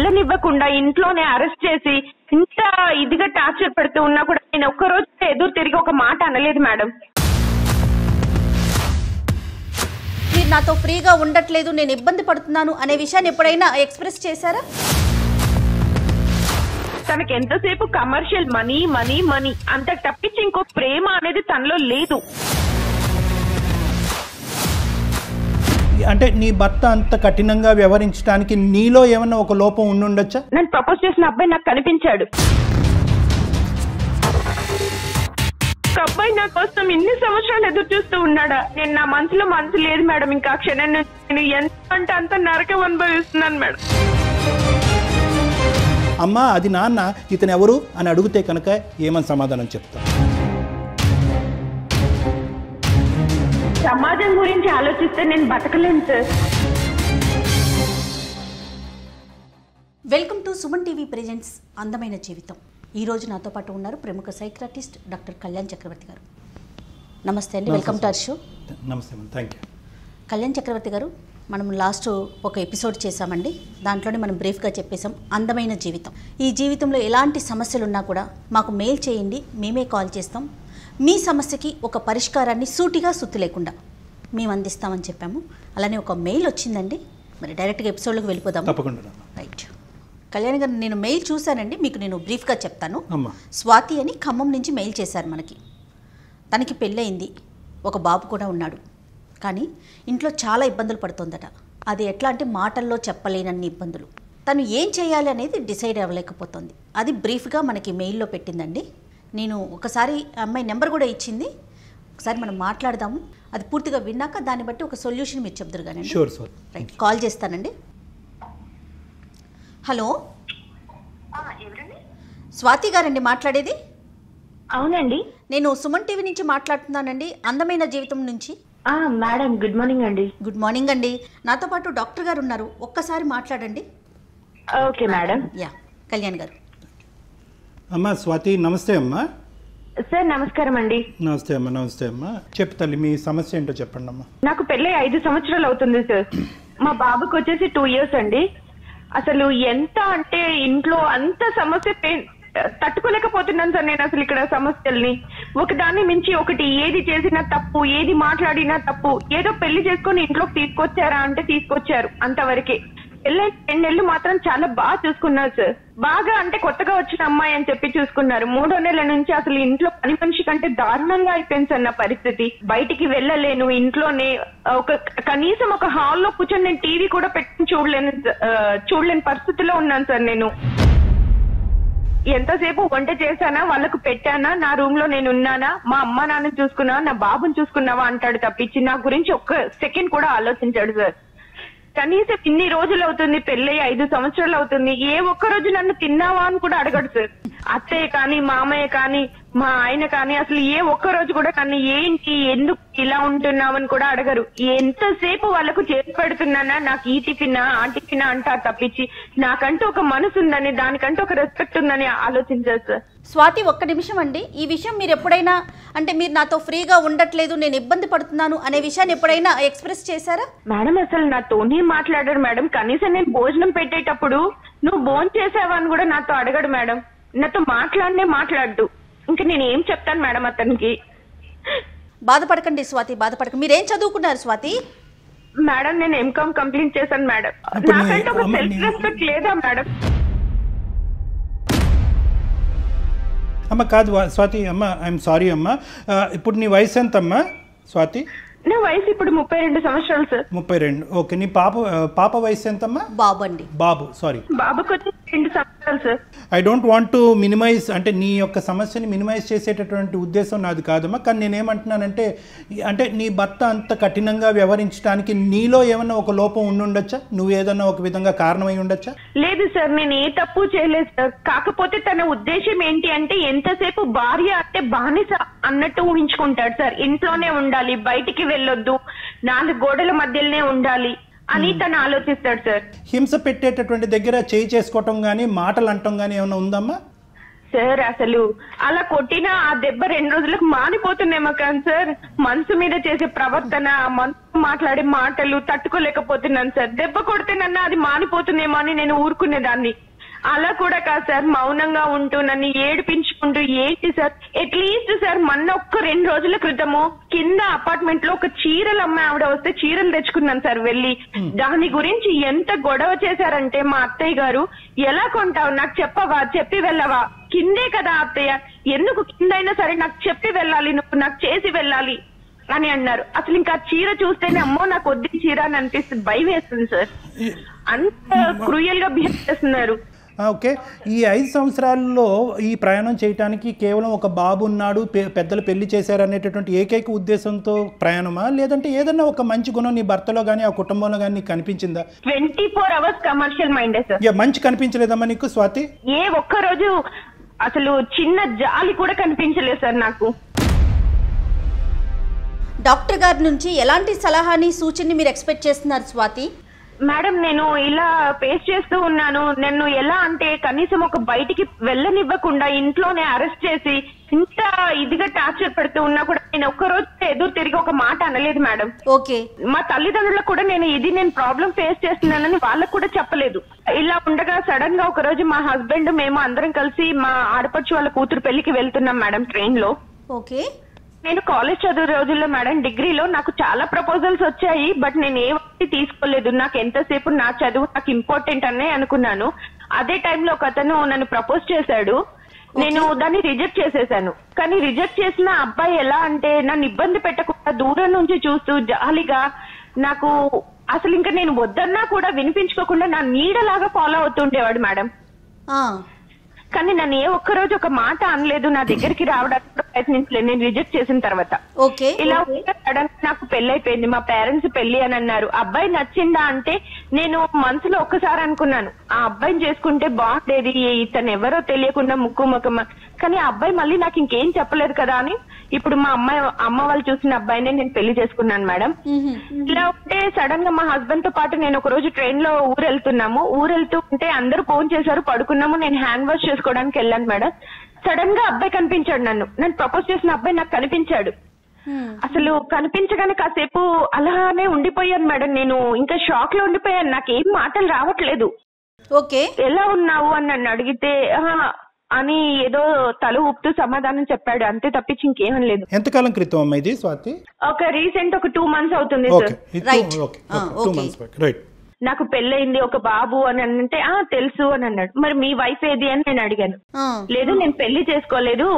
వెళ్ళనివ్వకుండా ఇంట్లోనే అరెస్ట్ చేసి ఇంత ఇదిగా టార్చర్ పెడుతూ ఉన్నా కూడా నేను ఒక్కరోజు ఎదురు తిరిగి ఒక మాట అనలేదు మేడం. మీరు నాతో ఫ్రీగా ఉండట్లేదు, నేను ఇబ్బంది పడుతున్నాను అనే విషయాన్ని ఎప్పుడైనా ఎక్స్ప్రెస్ చేశారా? తనకి ఎంతసేపు కమర్షియల్ మనీ మనీ మనీ అంత తప్పించి ఇంకో ప్రేమ అనేది తనలో లేదు. అంటే నీ భర్త అంత కఠినంగా వ్యవహరించడానికి నీలో ఏమన్నా ఒక లోపం ఉండుండొచ్చా? నేను ప్రపోజ్ చేసిన అబ్బాయి నాకు కనిపించాడు. అబ్బాయి నా కోసం ఇన్ని సంవత్సరాలు ఎదురు చూస్తూ ఉన్నాడా? నేను నా మనసులో మనసు లేదు మేడం. ఇంకా క్షణం నేను ఎంత అంటే అంత నరకం అనుభవిస్తున్నాను మేడం. అమ్మా అది నాన్న, ఇతను ఎవరు అని అడిగితే కనుక ఏమని సమాధానం చెప్తా? సమాజం గురించి ఆలోచిస్తే నేను బతకలేను sir. Welcome to Suman TV presents అందమైన జీవితం. ఈరోజు నాతో పాటు ఉన్నారు ప్రముఖ సైక్రాటిస్ట్ డాక్టర్ కళ్యాణ్ చక్రవర్తి గారు. నమస్తే అండి, వెల్కమ్ టు అవర్ షో. నమస్తే, థ్యాంక్ యూ. కళ్యాణ్ చక్రవర్తి గారు, మనం లాస్ట్ ఒక ఎపిసోడ్ చేసామండి. దాంట్లోనే మనం బ్రీఫ్గా చెప్పేసాం అందమైన జీవితం. ఈ జీవితంలో ఎలాంటి సమస్యలు ఉన్నా కూడా మాకు మెయిల్ చేయండి, మేమే కాల్ చేస్తాం. మీ సమస్యకి ఒక పరిష్కారాన్ని సూటిగా సుత్తి లేకుండా మేము అందిస్తామని చెప్పాము. అలానే ఒక మెయిల్ వచ్చిందండి. మరి డైరెక్ట్గా ఎపిసోడ్లోకి వెళ్ళిపోదాం. తప్పకుండా. రైట్ కళ్యాణ్ గారు, నేను మెయిల్ చూశానండి, మీకు నేను బ్రీఫ్గా చెప్తాను. స్వాతి అని ఖమ్మం నుంచి మెయిల్ చేశారు మనకి. తనకి పెళ్ళయింది, ఒక బాబు కూడా ఉన్నాడు. కానీ ఇంట్లో చాలా ఇబ్బందులు పడుతుందట. అది ఎట్లా అంటే మాటల్లో చెప్పలేనన్ని ఇబ్బందులు. తను ఏం చేయాలి అనేది డిసైడ్ అవ్వలేకపోతుంది. అది బ్రీఫ్గా మనకి మెయిల్లో పెట్టిందండి. నేను ఒకసారి అమ్మాయి నెంబర్ కూడా ఇచ్చింది, ఒకసారి మనం మాట్లాడదాము. అది పూర్తిగా విన్నాక దాన్ని బట్టి ఒక సొల్యూషన్ మీరు చెప్తారు కానీ. Sure sir. రైట్, కాల్ చేస్తానండి. హలో, స్వాతి గారండి మాట్లాడేది? అవునండి, నేను సుమన్ టీవీ నుంచి మాట్లాడుతున్నానండి, అందమైన జీవితం నుంచి. మేడం, గుడ్ మార్నింగ్ అండి. గుడ్ మార్నింగ్ అండి. నాతో పాటు డాక్టర్ గారు ఉన్నారు, ఒక్కసారి మాట్లాడండి. Okay madam. యా, కళ్యాణ్ గారు. అమ్మా స్వాతి, నమస్తే అమ్మా. సార్ నమస్కారం అండి. నమస్తే అమ్మా. నమస్తే అమ్మా. చెప్పు తల్లి, మీ సమస్య ఏంటో చెప్పండి అమ్మా. నాకు పెళ్ళి 5 సంవత్సరాలు అవుతుంది సార్. మా బాబుకి వచ్చేసి 2 years అండి. అసలు ఎంత అంటే ఇంట్లో అంత సమస్య తట్టుకోలేకపోతున్నాను సార్ నేను అసలు ఇక్కడ సమస్యల్ని. ఒకదాన్ని మించి ఒకటి, ఏది చేసినా తప్పు, ఏది మాట్లాడినా తప్పు. ఏదో పెళ్లి చేసుకొని ఇంట్లోకి తీసుకొచ్చారా అంటే తీసుకొచ్చారు, అంతవరకే. పెళ్ళైన 2 నెలలు మాత్రం చాలా బాగా చూసుకున్నారు సార్. బాగా అంటే కొత్తగా వచ్చిన అమ్మాయి అని చెప్పి చూసుకున్నారు. 3వ నెల నుంచి అసలు ఇంట్లో పని మనిషి కంటే దారుణంగా అయిపోయింది సార్ నా పరిస్థితి. బయటికి వెళ్ళలేను, ఇంట్లోనే కనీసం ఒక హాల్లో కూర్చొని నేను టీవీ కూడా పెట్టుకుని చూడలేని పరిస్థితిలో ఉన్నాను సార్ నేను. ఎంతసేపు వంట చేశానా, వాళ్ళకు పెట్టానా, నా రూమ్ లో నేను ఉన్నానా, మా అమ్మ నాన్న చూసుకున్నావా, నా బాబుని చూసుకున్నావా అంటాడు తప్పించి నా గురించి ఒక్క సెకండ్ కూడా ఆలోచించాడు సార్. కనీసం ఇన్ని రోజులు అవుతుంది, పెళ్ళి 5 సంవత్సరాలు అవుతుంది, ఏ ఒక్క రోజు నన్ను తిన్నావా అని కూడా అడగడు సార్. అత్తయ్య కానీ, మామయ్య కానీ, మా ఆయన కానీ అసలు ఏ ఒక్క రోజు కూడా నన్ను ఏంటి, ఎందుకు ఇలా ఉంటున్నావని కూడా అడగరు. ఎంతసేపు వాళ్ళకు చేసి పెడుతున్నానా, నాకు ఈ టిఫినా ఆ టిఫినా అంటారు తప్పించి నాకంటూ ఒక మనసు ఉందని, దానికంటూ ఒక రెస్పెక్ట్ ఉందని ఆలోచించారు సార్. స్వాతి, ఒక్క నిమిషం అండి. ఈ విషయం మీరు ఎప్పుడైనా అంటే మీరు నాతో ఫ్రీగా ఉండట్లేదు, నేను ఇబ్బంది పడుతున్నాను అనే విషయాన్ని ఎప్పుడైనా ఎక్స్ప్రెస్ చేశారా? మేడం అసలు నాతోనే మాట్లాడారు మేడం. కనీసం నేను భోజనం పెట్టేటప్పుడు నువ్వు భోజనం చేసావా అని కూడా నాతో అడగడు మేడం. నాతో మాట్లాడు. ఇంకా నేను ఏం చెప్తాను మేడం అతనికి? బాధపడకండి స్వాతి, బాధపడకండి. మీరేం చదువుకున్నారు స్వాతి? మేడం నేను ఎంకామ్ కంప్లీట్ చేశాను మేడం. నాకంటే ఒక సెల్ఫ్ రెస్పెక్ట్ లేదా మేడం? అమ్మ కాదు స్వాతి, అమ్మ ఐఎమ్ సారీ అమ్మ. ఇప్పుడు నీ వయసు ఎంత అమ్మా స్వాతి? నా వయసు ఇప్పుడు 32 సంవత్సరాలు సార్. 32. ఓకే. నీ పాప వయసు ఎంతమ్మా? బాబు అండి. బాబు, సారీ. బాబుకి వచ్చి 2 సంవత్సరాలు sir. I don't want to minimise, అంటే నీ యొక్క సమస్యని మినిమైజ్ చేసేటటువంటి ఉద్దేశం నాది కాదమ్మా. కానీ నేనేమంటున్నానంటే, అంటే నీ భర్త అంత కఠినంగా వ్యవహరించడానికి నీలో ఏమన్నా ఒక లోపం ఉండుండొచ్చా? నువ్వు ఏదన్నా ఒక విధంగా కారణమై ఉండొచ్చా? లేదు సార్, నేను ఏ తప్పు చేయలేదు సార్. కాకపోతే తన ఉద్దేశం ఏంటి అంటే ఎంతసేపు భార్య అంటే బానిస అన్నట్టు ఊహించుకుంటాడు సార్. ఇంట్లోనే ఉండాలి, బయటికి వెళ్ళొద్దు, 4 గోడల మధ్యలోనే ఉండాలి అని తను ఆలోచిస్తాడు సార్. హింస పెట్టేటటువంటి దగ్గర చేయి చేసుకోవటం గానీ, మాటలు అంటం గానీ ఏమైనా ఉందమ్మా? సార్ అసలు అలా కొట్టిన ఆ దెబ్బ 2 రోజులకు మానిపోతుందేమో కానీ సార్ మనసు మీద చేసే ప్రవర్తన, మనసు మాట్లాడే మాటలు తట్టుకోలేకపోతున్నాను సార్. దెబ్బ కొడితేనన్నా అది మానిపోతుందేమో అని నేను ఊరుకునేదాన్ని. అలా కూడా కాదు సార్, మౌనంగా ఉంటూ నన్ను ఏడిపించుకుంటూ ఏంటి సార్. అట్లీస్ట్ సార్ మొన్న ఒక్క 2 రోజుల క్రితము కింద అపార్ట్మెంట్ లో ఒక చీరలు అమ్మాయి ఆవిడ వస్తే చీరలు తెచ్చుకున్నాను సార్ వెళ్ళి. దాని గురించి ఎంత గొడవ చేశారంటే మా అత్తయ్య గారు, ఎలా కొంటావు నాకు చెప్పవా, చెప్పి వెళ్ళవా, కిందే కదా అత్తయ్య, ఎందుకు కింద అయినా సరే నాకు చెప్పి వెళ్ళాలి, నువ్వు నాకు చేసి వెళ్ళాలి అని అన్నారు. అసలు ఇంకా చీర చూస్తేనే అమ్మో నాకు వద్దు చీర అని అనిపిస్తుంది, భయం వేస్తుంది సార్. అంత క్రూయల్ గా బిహేవ్ చేస్తున్నారు. ఓకే, ఈ 5 సంవత్సరాల్లో ఈ ప్రయాణం చేయడానికి కేవలం ఒక బాబు ఉన్నాడు, పెద్దలు పెళ్లి చేశారు అనేటటువంటి ఏకైక ఉద్దేశంతో ప్రయాణమా, లేదంటే ఏదన్నా ఒక మంచి గుణం నీ భర్తలో కానీ ఆ కుటుంబంలో కానీ నీకు కనిపించిందా? 24 hours కమర్షియల్ మైండే సార్. మంచి కనిపించలేదమ్మా నీకు స్వాతి? ఏ ఒక్క రోజు అసలు చిన్న జాలి కూడా కనిపించలేదు సార్ నాకు. డాక్టర్ గారి నుంచి ఎలాంటి సలహాని సూచనని మీరు ఎక్స్పెక్ట్ చేస్తున్నారు స్వాతి? మేడం నేను ఇలా ఫేస్ చేస్తూ ఉన్నాను. నన్ను ఎలా అంటే కనీసం ఒక బయటికి వెళ్ళనివ్వకుండా ఇంట్లోనే అరెస్ట్ చేసి ఇంత ఇదిగా టార్చర్ పెడుతూ ఉన్నా కూడా నేను ఒక్క రోజు ఎదురు తిరిగి ఒక మాట అనలేదు మేడం. ఓకే. మా తల్లిదండ్రులకు కూడా నేను ప్రాబ్లం ఫేస్ చేస్తున్నానని వాళ్ళకు కూడా చెప్పలేదు. ఇలా ఉండగా సడన్ గా ఒక రోజు మా హస్బెండ్ మేము అందరం కలిసి మా ఆడపడుచు వాళ్ళ కూతురు పెళ్లికి వెళ్తున్నాం మేడం ట్రైన్ లో. ఓకే. నేను కాలేజ్ చదువు రోజుల్లో మేడం డిగ్రీలో నాకు చాలా ప్రపోజల్స్ వచ్చాయి, బట్ నేను ఏ ఒకటి తీసుకోలేదు. నాకు ఎంతసేపు నా చదువు నాకు ఇంపార్టెంట్ అనే అనుకున్నాను. అదే టైంలో ఒక అతను నన్ను ప్రపోజ్ చేశాడు, నేను దాన్ని రిజెక్ట్ చేసేసాను. కానీ రిజెక్ట్ చేసిన అబ్బాయి ఎలా అంటే నన్ను ఇబ్బంది పెట్టకుండా దూరం నుంచి చూస్తూ జాలిగా నాకు అసలు ఇంకా నేను వద్దన్నా కూడా వినిపించుకోకుండా నా నీడలాగా ఫాలో అవుతుండేవాడు మేడం. కానీ నన్ను ఏ ఒక్కరోజు ఒక మాట అనలేదు, నా దగ్గరికి రావడానికి కూడా ప్రయత్నించలేదు నేను రిజెక్ట్ చేసిన తర్వాత. ఇలా సడన్ నాకు పెళ్లి అయిపోయింది, మా పేరెంట్స్ పెళ్లి అని అన్నారు. అబ్బాయి నచ్చిందా అంటే నేను మనసులో ఒక్కసారి అనుకున్నాను ఆ అబ్బాయిని చేసుకుంటే బాగుండేది, ఇతను ఎవరో తెలియకుండా ముక్కు ముఖం. కానీ ఆ అబ్బాయి మళ్ళీ నాకు ఇంకేం చెప్పలేదు కదా అని ఇప్పుడు మా అమ్మ వాళ్ళు చూసిన అబ్బాయినే నేను పెళ్లి చేసుకున్నాను మేడం. ఇలా ఉంటే సడన్ గా మా హస్బెండ్ తో పాటు నేను ఒక రోజు ట్రైన్ లో ఊరెళ్తూ ఉంటే అందరూ ఫోన్ చేశారు, పడుకున్నాము. నేను హ్యాండ్ వాష్ చేసుకోవడానికి వెళ్ళాను మేడం. సడన్ గా అబ్బాయి కనిపించాడు, నన్ను ప్రపోజ్ చేసిన అబ్బాయి నాకు కనిపించాడు. అసలు కనిపించగానే కాసేపు అలానే ఉండిపోయాను మేడం. నేను ఇంకా షాక్ లో ఉండిపోయాను, నాకేం మాటలు రావట్లేదు. ఓకే, ఎలా ఉన్నావు అని నన్ను అడిగితే అని ఏదో తల ఊపుతూ సమాధానం చెప్పాడు, అంతే తప్పించి ఇంకేం లేదు. ఎంతకాలం క్రితం అమ్మా ఇది స్వాతి? ఒక రీసెంట్ ఒక 2 months అవుతుంది సార్. నాకు పెళ్ళయింది, ఒక బాబు అని అంటే తెలుసు అని అన్నాడు. మరి మీ వైఫ్ ఏది అని నేను అడిగాను. లేదు నేను పెళ్లి చేసుకోలేదు,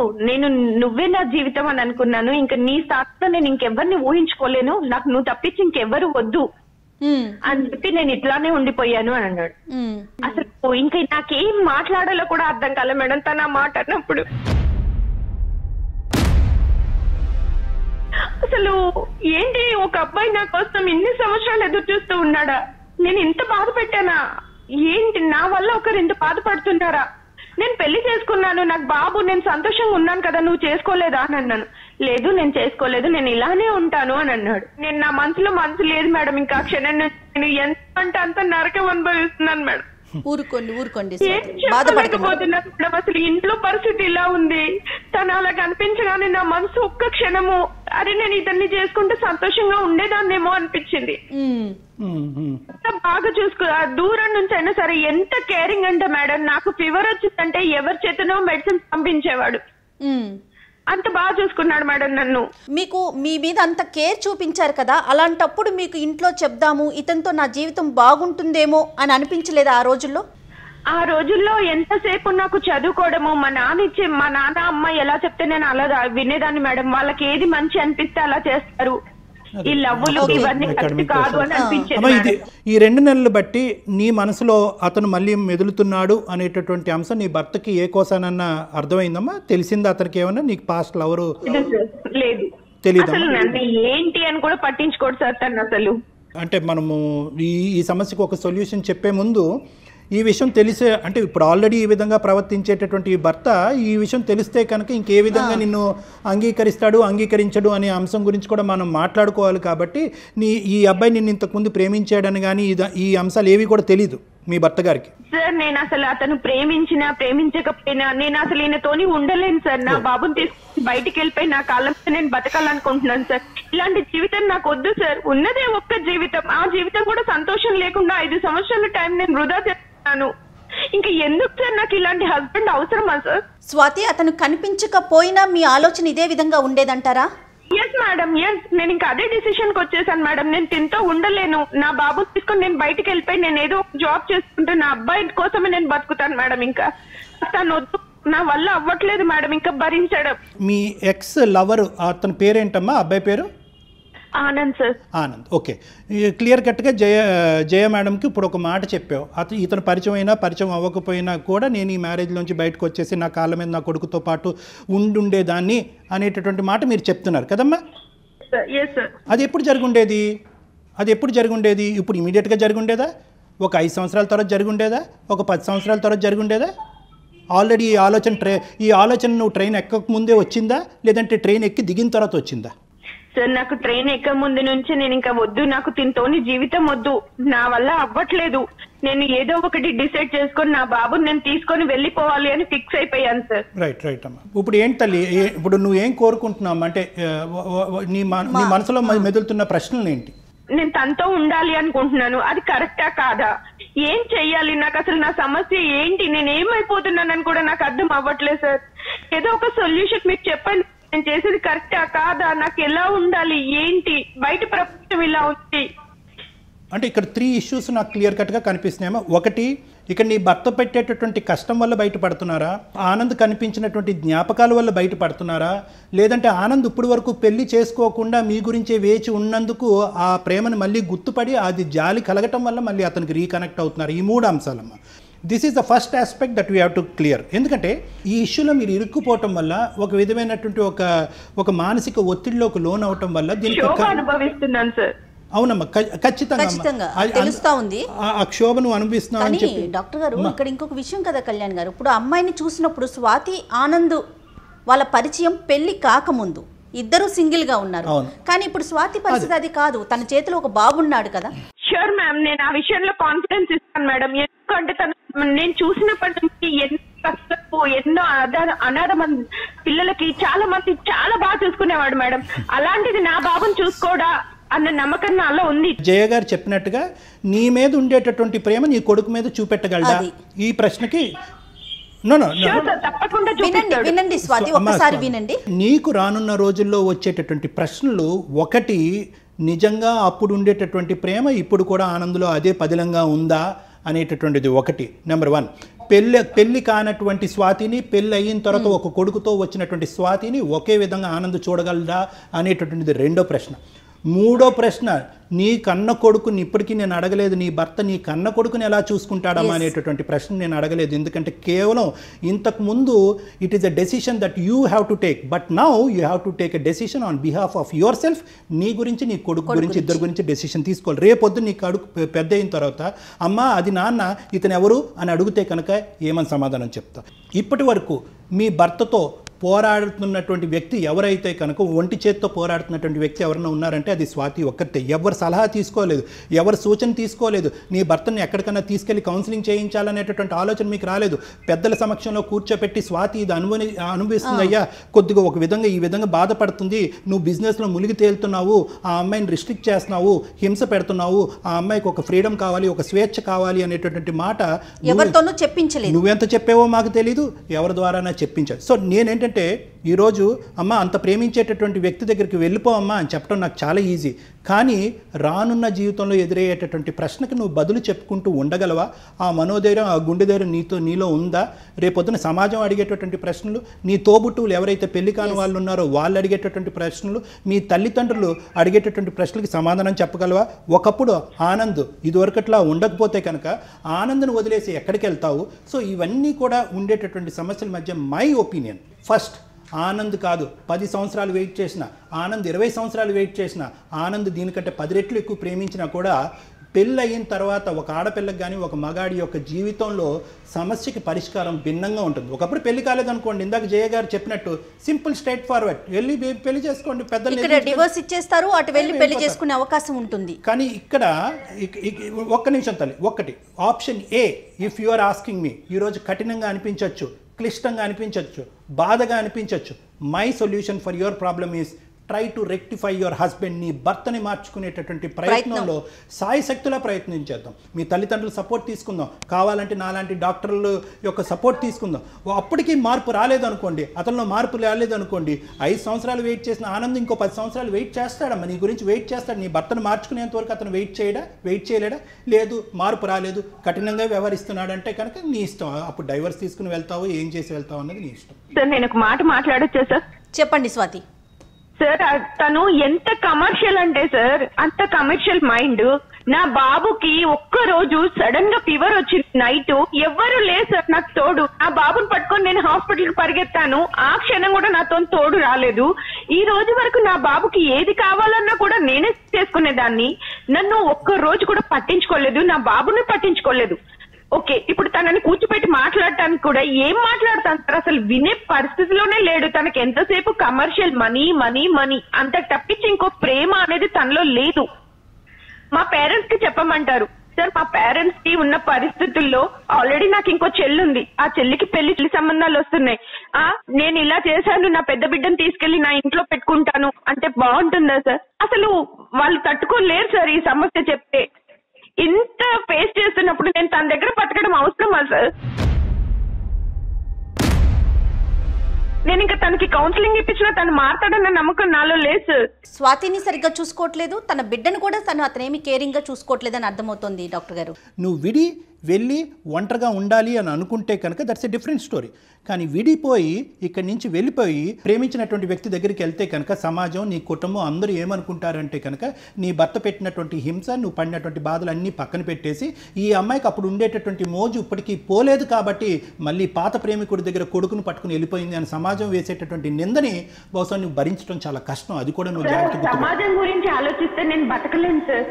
నువ్వే నా జీవితం అని అనుకున్నాను, ఇంకా నీ స్థానంలో నేను ఇంకెవరిని ఊహించుకోలేను, నాకు నువ్వు తప్పించి ఇంకెవ్వరు వద్దు అని చెప్పి నేను ఇట్లానే ఉండిపోయాను అని అన్నాడు. అసలు ఇంకా నాకేం మాట్లాడాలో కూడా అర్థం కాలే మేడం తన మాట అన్నప్పుడు. అసలు ఏంటి ఒక అబ్బాయి నా కోసం ఇన్ని సంవత్సరాలు ఎదురు చూస్తూ ఉన్నాడా, నేను ఇంత బాధ పెట్టానా, ఏంటి నా వల్ల ఒకరు ఇంత బాధపడుతున్నారా, నేను పెళ్లి చేసుకున్నాను, నాకు బాబు, నేను సంతోషంగా ఉన్నాను కదా, నువ్వు చేసుకోలేదా అని అన్నాను. లేదు నేను చేసుకోలేదు, నేను ఇలానే ఉంటాను అని అన్నాడు. నేను నా మనసులో మనసు లేదు మేడం, ఇంకా క్షణం నేను ఎంత అంటే అంత నరకం అనుభవిస్తున్నాను మేడం. ఊరుకోండి బాధపడకపోతున్నాను మేడం. అసలు ఇంట్లో పరిస్థితి ఇలా ఉంది, తను అలా కనిపించగానే నా మనసు ఒక్క క్షణము అరే నేను ఇతన్ని చేసుకుంటే సంతోషంగా ఉండేదాన్నేమో అనిపించింది. బాగా చూసుకో, దూరం నుంచి అయినా సరే ఎంత కేరింగ్ అంటే మేడం, నాకు ఫీవర్ వచ్చిందంటే ఎవరి చేతనో మెడిసిన్ పంపించేవాడు, అంత బాగా చూసుకున్నాడు మేడం నన్ను. మీకు మీ మీద అంత కేర్ చూపించారు కదా, అలాంటప్పుడు మీకు ఇంట్లో చెప్దాము ఇతనితో నా జీవితం బాగుంటుందేమో అని అనిపించలేదా ఆ రోజుల్లో? ఆ రోజుల్లో ఎంతసేపు నాకు చదువుకోవడము, మా నాన్న అమ్మ ఎలా చెప్తే నేను అలా వినేదాన్ని మేడం. వాళ్ళకి ఏది మంచి అనిపిస్తే అలా చేస్తారు, ఈ లవ్వులు ఇవన్నీ కరెక్ట్ కాదు అని అనిపించేది. ఈ 2 నెలలు బట్టి నీ మనసులో అతను మళ్ళీ మెదులుతున్నాడు అనేటటువంటి అంశం నీ భర్తకి ఏ కోసానన్నా అర్థమైందమ్మా? తెలిసిందా అతనికి ఏమన్నా? నీకు పాస్ట్ లవరు లేదు, తెలియదు ఏంటి అని కూడా పట్టించుకోడు సార్ తను అసలు. అంటే మనము ఈ సమస్యకు ఒక సొల్యూషన్ చెప్పే ముందు ఈ విషయం తెలిసే, అంటే ఇప్పుడు ఆల్రెడీ ఈ విధంగా ప్రవర్తించేటటువంటి భర్త ఈ విషయం తెలిస్తే కనుక ఇంకే విధంగా నిన్ను అంగీకరించడు అనే అంశం గురించి కూడా మనం మాట్లాడుకోవాలి. కాబట్టి ఈ అబ్బాయి నిన్ను ఇంతకుముందు ప్రేమించాడని కానీ ఈ అంశాలు ఏవి కూడా తెలీదు మీ భర్త గారికి? సార్ నేను అసలు అతను ప్రేమించకపోయినా నేను అసలు ఈయనతోని ఉండలేను సార్. నా బాబుని తీసుకుని బయటికి వెళ్ళిపోయి నా కాళ్ళ మీద నేను బతకాలనుకుంటున్నాను సార్. ఇలాంటి జీవితం నాకు వద్దు సార్. ఉన్నదే ఒక్క జీవితం, ఆ జీవితం కూడా సంతోషం లేకుండా 5 సంవత్సరాల టైం నేను వృధా చేస్తున్నాను. ఇంకా ఎందుకు సార్ నాకు ఇలాంటి హస్బెండ్ అవసరమా సార్? స్వాతి, అతను కనిపించకపోయినా మీ ఆలోచన ఇదే విధంగా ఉండేదంటారా? Yes madam, yes. నేను ఇంకా అదే డిసిషన్ కి వచ్చేసాను మేడం. నేను తింటూ ఉండలేను. నా బాబు తీసుకొని నేను బయటికి వెళ్ళిపోయి నేను ఏదో జాబ్ చేసుకుంటూ నా అబ్బాయి కోసమే నేను బతుకుతాను మేడం. ఇంకా తను వద్దు, నా వల్ల అవ్వట్లేదు మేడం ఇంకా భరించడం. మీ ఎక్స్ లవర్ అతని పేరేంటమ్మా? అబ్బాయి పేరు Anand sir. Anand. Okay, clear కట్గా జయ మేడంకి ఇప్పుడు ఒక మాట చెప్పావు. ఇతను పరిచయం అయినా పరిచయం అవ్వకపోయినా కూడా నేను ఈ మ్యారేజ్లోంచి బయటకు వచ్చేసి నా కాళ్ళ మీద నా కొడుకుతో పాటు ఉండుండేదాన్ని అనేటటువంటి మాట మీరు చెప్తున్నారు కదమ్మా? అది ఎప్పుడు జరుగుండేది? ఇప్పుడు ఇమీడియట్గా జరుగుండేదా? ఒక 5 సంవత్సరాల తర్వాత జరుగుండేదా? ఒక 10 సంవత్సరాల తర్వాత జరుగుండేదా? ఆల్రెడీ ఈ ఆలోచన నువ్వు ట్రైన్ ఎక్కక ముందే వచ్చిందా, లేదంటే ట్రైన్ ఎక్కి దిగిన తర్వాత వచ్చిందా? సార్ నాకు ట్రైన్ ఎక్క ముందు నుంచి నేను ఇంకా వద్దు, నాకు తింటోని జీవితం వద్దు, నా వల్ల అవ్వట్లేదు, నేను ఏదో ఒకటి డిసైడ్ చేసుకొని నా బాబుని నేను తీసుకొని వెళ్ళిపోవాలి అని ఫిక్స్ అయిపోయాను సార్. రైట్ అమ్మా. ఇప్పుడు ఏంటి తల్లి, ఇప్పుడు నువ్వేం కోరుకుంటున్నావు? అంటే నీ మనసులో మెదులుతున్న ప్రశ్నలు ఏంటి? నేను తనతో ఉండాలి అనుకుంటున్నాను, అది కరెక్టా కాదా, ఏం చెయ్యాలి, నాకు అసలు నా సమస్య ఏంటి, నేను ఏమైపోతున్నానని కూడా నాకు అర్థం అవ్వట్లేదు సార్. ఏదో ఒక సొల్యూషన్ మీకు చెప్పండి. నేను చేసేది కరెక్టా కాదా, నాకు ఎలా ఉండాలి, ఏంటి, బయట ప్రపంచం ఇలా ఉంది. అంటే ఇక్కడ 3 ఇష్యూస్ నాకు క్లియర్ కట్గా కనిపిస్తున్నాయమ్మా. ఒకటి, ఇక్కడ నీ భర్త పెట్టేటటువంటి కష్టం వల్ల బయటపడుతున్నారా? ఆనంద్ కనిపించినటువంటి జ్ఞాపకాల వల్ల బయటపడుతున్నారా? లేదంటే ఆనంద్ ఇప్పటి వరకు పెళ్లి చేసుకోకుండా మీ గురించే వేచి ఉన్నందుకు ఆ ప్రేమను మళ్ళీ గుర్తుపడి అది జాలి కలగటం వల్ల మళ్ళీ అతనికి రీకనెక్ట్ అవుతున్నారు? ఈ 3 అంశాలమ్మా. This is the first aspect that we have to clear. ఎందుకంటే ఈ ఇష్యూలో మీరు ఇరుక్కుపోవటం వల్ల ఒక విధమైనటువంటి ఒక మానసిక ఒత్తిడిలోకి లోన్ అవటం వల్ల దీనికి అనుభవిస్తున్నాను సార్. అవునమ్మా, ఖచ్చితంగా తెలుస్తా ఉంది ఆ క్షోభను అనుభవిస్తున్నావు అని చెప్పి. డాక్టర్ గారు, ఇక్కడ ఇంకొక విషయం కదా కళ్యాణ్ గారు, ఇప్పుడు అమ్మాయిని చూసినప్పుడు స్వాతి ఆనంద్ వాళ్ళ పరిచయం పెళ్లి కాకముందు ఇద్దరు సింగిల్ గా ఉన్నారు, కానీ ఇప్పుడు స్వాతి పరిస్థితి అది కాదు, తన చేతిలో ఒక బాబున్నాడు కదా. షూర్ మ్యామ్, నేను ఆ విషయంలో కాన్ఫిడెన్స్ ఇస్తాను మేడం. ఎందుకంటే నేను చూసినప్పటి నుంచి ఎన్నో అనాథ మంది పిల్లలకి చాలా మంది చాలా బాగా చూసుకునేవాడు మేడం. అలాంటిది నా బాబుని చూసుకోడా అన్న నమ్మకం నాలో ఉంది. జయ గారు చెప్పినట్టుగా నీ మీద ఉండేటటువంటి ప్రేమ నీ కొడుకు మీద చూపెట్టగలడా? ఈ ప్రశ్నకి వినండి స్వాతి, ఒక్కసారి వినండి. నీకు రానున్న రోజుల్లో వచ్చేటటువంటి ప్రశ్నలు, ఒకటి, నిజంగా అప్పుడు ఉండేటటువంటి ప్రేమ ఇప్పుడు కూడా ఆనందంలో అదే పదిలంగా ఉందా అనేటటువంటిది ఒకటి. నెంబర్ 1, పెళ్లి కానటువంటి స్వాతిని పెళ్లి అయిన తర్వాత ఒక కొడుకుతో వచ్చినటువంటి స్వాతిని ఒకే విధంగా ఆనంద్ చూడగలదా అనేటటువంటిది రెండో ప్రశ్న. మూడో ప్రశ్న, నీ కన్న కొడుకుని ఇప్పటికీ నేను అడగలేదు, నీ భర్త నీ కన్న కొడుకుని ఎలా చూసుకుంటాడమ్మా అనేటటువంటి ప్రశ్న నేను అడగలేదు. ఎందుకంటే కేవలం ఇంతకుముందు it is a decision that you have to take, but now you have to take a decision on behalf of your self. నీ గురించి, నీ కొడుకు గురించి, ఇద్దరు గురించి డెసిషన్ తీసుకోవాలి. రేపొద్దు నీ కొడుకు పెద్ద అయిన తర్వాత అమ్మా అది నాన్న ఇతను ఎవరు అని అడిగితే కనుక ఏమని సమాధానం చెప్తా? ఇప్పటి వరకు మీ భర్తతో పోరాడుతున్నటువంటి వ్యక్తి ఎవరైతే కనుక ఒంటి చేత్తో పోరాడుతున్నటువంటి వ్యక్తి ఎవరైనా ఉన్నారంటే అది స్వాతి ఒక్కటే. ఎవరు సలహా తీసుకోలేదు, ఎవరు సూచన తీసుకోలేదు, నీ భర్తని ఎక్కడికైనా తీసుకెళ్లి కౌన్సిలింగ్ చేయించాలనేటటువంటి ఆలోచన మీకు రాలేదు. పెద్దల సమక్షంలో కూర్చోపెట్టి స్వాతి ఇది అనుభవిస్తుంది అయ్యా, కొద్దిగా ఒక విధంగా ఈ విధంగా బాధపడుతుంది, నువ్వు బిజినెస్లో మునిగి తేలుతున్నావు, ఆ అమ్మాయిని రిస్ట్రిక్ట్ చేస్తున్నావు, హింస పెడుతున్నావు, ఆ అమ్మాయికి ఒక ఫ్రీడమ్ కావాలి, ఒక స్వేచ్ఛ కావాలి అనేటటువంటి మాట ఎవరితోనూ చెప్పించలేదు. నువ్వెంత చెప్పావో మాకు తెలీదు, ఎవరి ద్వారానా చెప్పించావు. సో నేనేంటంటే ఈరోజు అమ్మ అంత ప్రేమించేటటువంటి వ్యక్తి దగ్గరికి వెళ్ళిపో అమ్మా అని చెప్పడం నాకు చాలా ఈజీ. కానీ రానున్న జీవితంలో ఎదురయ్యేటటువంటి ప్రశ్నకు నువ్వు బదులు చెప్పుకుంటూ ఉండగలవా? ఆ మనోధైర్యం, ఆ గుండె ధైర్యం నీలో ఉందా? రేపొద్దున సమాజం అడిగేటటువంటి ప్రశ్నలు, నీ తోబుట్టువులు ఎవరైతే పెళ్లి కాని వాళ్ళు ఉన్నారో వాళ్ళు అడిగేటటువంటి ప్రశ్నలు, మీ తల్లిదండ్రులు అడిగేటటువంటి ప్రశ్నలకి సమాధానం చెప్పగలవా? ఒకప్పుడు ఆనంద్ ఇదివరకట్లా ఉండకపోతే కనుక ఆనంద్ను వదిలేసి ఎక్కడికి వెళ్తావు? సో ఇవన్నీ కూడా ఉండేటటువంటి సమస్యల మధ్య మై ఒపీనియన్, ఫస్ట్ ఆనంద్ కాదు 10 సంవత్సరాలు వెయిట్ చేసిన, ఆనంద్ 20 సంవత్సరాలు వెయిట్ చేసిన, ఆనంద్ దీనికంటే 10 రెట్లు ఎక్కువ ప్రేమించినా కూడా పెళ్ళి అయిన తర్వాత ఒక ఆడపిల్లకి కానీ ఒక మగాడి యొక్క జీవితంలో సమస్యకి పరిష్కారం భిన్నంగా ఉంటుంది. ఒకప్పుడు పెళ్లి కాలేదనుకోండి, ఇందాక జయ గారు చెప్పినట్టు సింపుల్ స్ట్రైట్ ఫార్వర్డ్ వెళ్ళి పెళ్లి చేసుకోండి, పెద్దలు డివోర్స్ ఇచ్చేస్తారు, అటు వెళ్ళి పెళ్లి చేసుకునే అవకాశం ఉంటుంది. కానీ ఇక్కడ ఒక్క నిమిషం తల్లి, ఒక్కటి option A, if you are asking me, ఈరోజు కఠినంగా అనిపించవచ్చు, క్లిష్టంగా అనిపించవచ్చు, బాధగా అనిపించవచ్చు. My solution for your problem is try to rectify your husband. నీ భర్తని మార్చుకునేటటువంటి ప్రయత్నంలో సాయశక్తులా ప్రయత్నించేద్దాం. మీ తల్లిదండ్రుల సపోర్ట్ తీసుకుందాం, కావాలంటే నాలాంటి డాక్టర్ల యొక్క సపోర్ట్ తీసుకుందాం. అప్పటికీ మార్పు రాలేదనుకోండి, అతనిలో మార్పు రాలేదనుకోండి, 5 సంవత్సరాలు వెయిట్ చేసిన ఆనందం ఇంకో 10 సంవత్సరాలు వెయిట్ చేస్తాడమ్మా, నీ గురించి వెయిట్ చేస్తాడు. నీ భర్తను మార్చుకునేంత వరకు అతను వెయిట్ చేయలేడా? లేదు, మార్పు రాలేదు, కఠినంగా వ్యవహరిస్తున్నాడంటే కనుక నీ ఇష్టం. అప్పుడు డైవర్స్ తీసుకుని వెళ్తావు, ఏం చేసి వెళ్తావు అన్నది నీ ఇష్టం. సార్ నేను ఒక మాట మాట్లాడొచ్చా సార్? చెప్పండి స్వాతి. సార్ తను ఎంత కమర్షియల్ అంటే సార్, అంత కమర్షియల్ మైండ్. నా బాబుకి ఒక్కరోజు సడన్ గా ఫీవర్ వచ్చింది, నైట్ ఎవ్వరు లేదు సార్ నాకు తోడు. నా బాబుని పట్టుకొని నేను హాస్పిటల్ కి పరిగెత్తాను, ఆ క్షణం కూడా నాతో తోడు రాలేదు. ఈ రోజు వరకు నా బాబుకి ఏది కావాలన్నా కూడా నేనే చేసుకునేదాన్ని. నన్ను ఒక్క రోజు కూడా పట్టించుకోలేదు, నా బాబుని పట్టించుకోలేదు. ఓకే, ఇప్పుడు తనని కూర్చోబెట్టి మాట్లాడటానికి కూడా ఏం మాట్లాడతాను సార్? అసలు వినే పరిస్థితిలోనే లేడు. తనకి ఎంతసేపు కమర్షియల్ మనీ మనీ మనీ, అంత తప్పించి ఇంకో ప్రేమ అనేది తనలో లేదు. మా పేరెంట్స్ కి చెప్పమంటారు సార్, మా పేరెంట్స్ కి ఉన్న పరిస్థితుల్లో ఆల్రెడీ నాకు ఇంకో చెల్లి ఉంది, ఆ చెల్లికి పెళ్లి సంబంధాలు వస్తున్నాయి. నేను ఇలా చేశాను, నా పెద్ద బిడ్డను తీసుకెళ్లి నా ఇంట్లో పెట్టుకుంటాను అంటే బాగుంటుందా సార్? అసలు వాళ్ళు తట్టుకోలేరు సార్ ఈ సమస్య చెప్తే. ఇంత ఫేస్ చేస్తున్నప్పుడు నేను తన దగ్గర బతకడం అవసరమా సార్? నేను ఇంకా తనకి కౌన్సిలింగ్ ఇప్పించినా తను మాట్లాడన్న నమ్మకం నాలో లేదు సార్. స్వాతిని సరిగ్గా చూసుకోవట్లేదు, తన బిడ్డను కూడా అతనేమి కేరింగ్ గా చూసుకోవట్లేదని అర్థమవుతోంది డాక్టర్ గారు. నువ్వు వెళ్ళి ఒంటరిగా ఉండాలి అని అనుకుంటే కనుక దట్స్ ఎ డిఫరెంట్ స్టోరీ. కానీ విడిపోయి ఇక్కడి నుంచి వెళ్ళిపోయి ప్రేమించినటువంటి వ్యక్తి దగ్గరికి వెళ్తే కనుక సమాజం, నీ కుటుంబం అందరూ ఏమనుకుంటారంటే కనుక నీ భర్త పెట్టినటువంటి హింస, నువ్వు పడినటువంటి బాధలు అన్నీ పక్కన పెట్టేసి ఈ అమ్మాయికి అప్పుడు ఉండేటటువంటి మోజు ఇప్పటికీ పోలేదు కాబట్టి మళ్ళీ పాత ప్రేమికుడి దగ్గర కొడుకును పట్టుకుని వెళ్ళిపోయింది అని సమాజం వేసేటటువంటి నిందని బహుశా నువ్వు భరించడం చాలా కష్టం. అది కూడా నువ్వు జాగ్రత్తగా సమాజం గురించి ఆలోచిస్తే నేను బతకలేను సార్.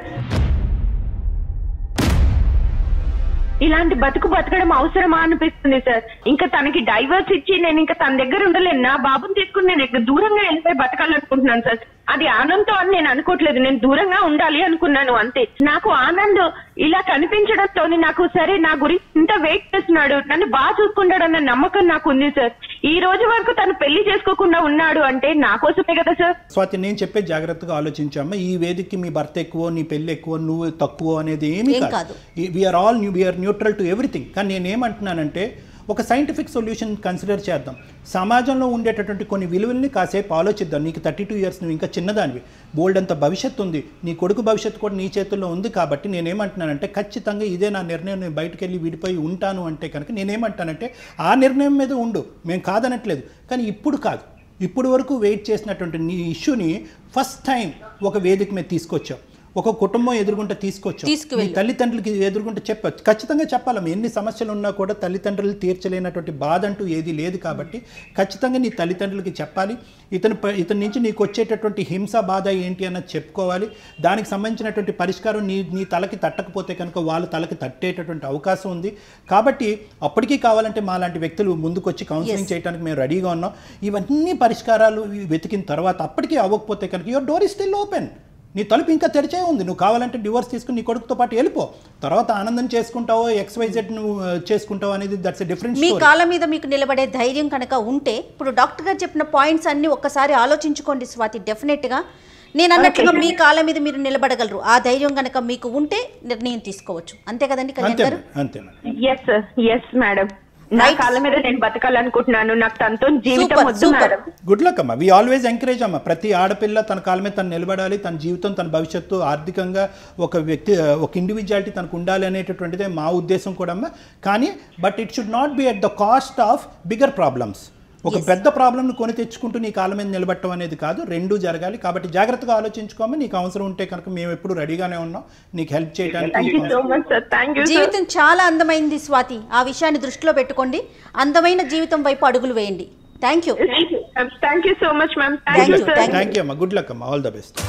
ఇలాంటి బతకడం అవసరమా అనిపిస్తుంది సార్. ఇంకా తనకి డైవర్స్ ఇచ్చి నేను ఇంకా తన దగ్గర ఉండలేను. నా బాబుని తీసుకుని నేను దూరంగా వెళ్ళిపోయి బతకాలనుకుంటున్నాను సార్. అది ఆనందంతో అని నేను అనుకోవట్లేదు, నేను దూరంగా ఉండాలి అనుకున్నాను అంతే. నాకు ఆనంద్ ఇలా కనిపించడంతో నాకు సరే నా గురించి ఇంత వెయిట్ చేస్తున్నాడు, నన్ను బాగా చూసుకుంటాడన్న నమ్మకం నాకు ఉంది సార్. ఈ రోజు వరకు తను పెళ్లి చేసుకోకుండా ఉన్నాడు అంటే నా కోసమే కదా సార్. స్వాతి, నేను చెప్పే జాగ్రత్తగా ఆలోచించామ్మా. ఈ వేదికకి మీ భర్త ఎక్కువ, నీ పెళ్లి ఎక్కువ, నువ్వు తక్కువ అనేది ఏమీ కాదు. We are all neutral to everything. కానీ నేనేమంటున్నానంటే ఒక సైంటిఫిక్ సొల్యూషన్ కన్సిడర్ చేద్దాం. సమాజంలో ఉండేటటువంటి కొన్ని విలువల్ని కాసేపు ఆలోచిద్దాం. నీకు 32 ఇయర్స్, నువ్వు ఇంకా చిన్నదానివి, బోల్డ్ అంత భవిష్యత్తు ఉంది, నీ కొడుకు భవిష్యత్తు కూడా నీ చేతుల్లో ఉంది. కాబట్టి నేనేమంటున్నానంటే ఖచ్చితంగా ఇదే నా నిర్ణయం, నేను బయటకు వెళ్ళి విడిపోయి ఉంటాను అంటే కనుక నేనేమంటానంటే ఆ నిర్ణయం మీద ఉండు, మేము కాదనట్లేదు. కానీ ఇప్పుడు కాదు, ఇప్పుడు వరకు వెయిట్ చేసినటువంటి నీ ఇష్యూని ఫస్ట్ టైం ఒక వేదిక మీద తీసుకొచ్చావు, ఒక కుటుంబం ఎదురుగుంటే తీసుకొచ్చాం, మీ తల్లిదండ్రులకి ఎదురుగుంటే చెప్పచ్చు. ఖచ్చితంగా చెప్పాలమ్మా, ఎన్ని సమస్యలు ఉన్నా కూడా తల్లిదండ్రులు తీర్చలేనటువంటి బాధ అంటూ ఏది లేదు. కాబట్టి ఖచ్చితంగా నీ తల్లిదండ్రులకి చెప్పాలి. ఇతని నుంచి నీకు వచ్చేటటువంటి హింస, బాధ ఏంటి అన్నది చెప్పుకోవాలి. దానికి సంబంధించినటువంటి పరిష్కారం నీ తలకి తట్టకపోతే కనుక వాళ్ళ తలకి తట్టేటటువంటి అవకాశం ఉంది. కాబట్టి అప్పటికీ కావాలంటే మా లాంటి వ్యక్తులు ముందుకొచ్చి కౌన్సిలింగ్ చేయడానికి మేము రెడీగా ఉన్నాం. ఇవన్నీ పరిష్కారాలు వెతికిన తర్వాత అప్పటికీ అవ్వకపోతే కనుక your door is still open, నీ తలుపు ఇంకా తెరిచే ఉంది. నువ్వు కావాలంటే డివోర్స్ తీసుకుని నీ కొడుకుతో పాటు వెళ్ళిపో, తర్వాత ఆనందం చేసుకుంటావో XYZ నువ్వు చేసుకుంటావు అనేది దట్స్ ఎ డిఫరెంట్. మీ కాళ్ళ మీద మీకు నిలబడే ధైర్యం కనుక ఉంటే, ఇప్పుడు డాక్టర్ గారు చెప్పిన పాయింట్స్ అన్ని ఒక్కసారి ఆలోచించుకోండి స్వాతి. డెఫినెట్గా నేను అన్నట్లుగా మీ కాళ్ళ మీద మీరు నిలబడగలరు. ఆ ధైర్యం కనుక మీకు ఉంటే నిర్ణయం తీసుకోవచ్చు. అంతే కదండి కళ్యాణ్ గారు? ఎస్ మేడం, నా కాళ్ళ మీద నేను బతకాలనుకుంటున్నాను. నాకు తనతో జీవితం వద్దు మేడం. గుడ్ లక్ అమ్మా. వి ఆల్వేస్ ఎంకరేజ్ అమ్మా. ప్రతి ఆడపిల్ల తన కాళ్ళ మీద తను నిలబడాలి, తన జీవితం, తన భవిష్యత్తు, ఆర్థికంగా ఒక వ్యక్తి, ఒక ఇండివిజువాలిటీ తనకు ఉండాలి అనేటటువంటిదే మా ఉద్దేశం కూడా అమ్మా. కానీ but it should not be at the cost of bigger problems. ఒక పెద్ద ప్రాబ్లంను కొని తెచ్చుకుంటూ నీ కాళ్ళ మీద నిలబట్టడం అనేది కాదు, రెండూ జరగాలి. కాబట్టి జాగ్రత్తగా ఆలోచించుకోమా. నీకు అవసరం ఉంటే కనుక మేము ఎప్పుడు రెడీగానే ఉన్నాం నీకు హెల్ప్ చేయడానికి. జీవితం చాలా అందమైంది స్వాతి, ఆ విషయాన్ని దృష్టిలో పెట్టుకోండి. అందమైన జీవితం వైపు అడుగులు వేయండి. Thank you so much ma'am. Thank you అమ్మా. గుడ్ లక్ అమ్మా. All the best.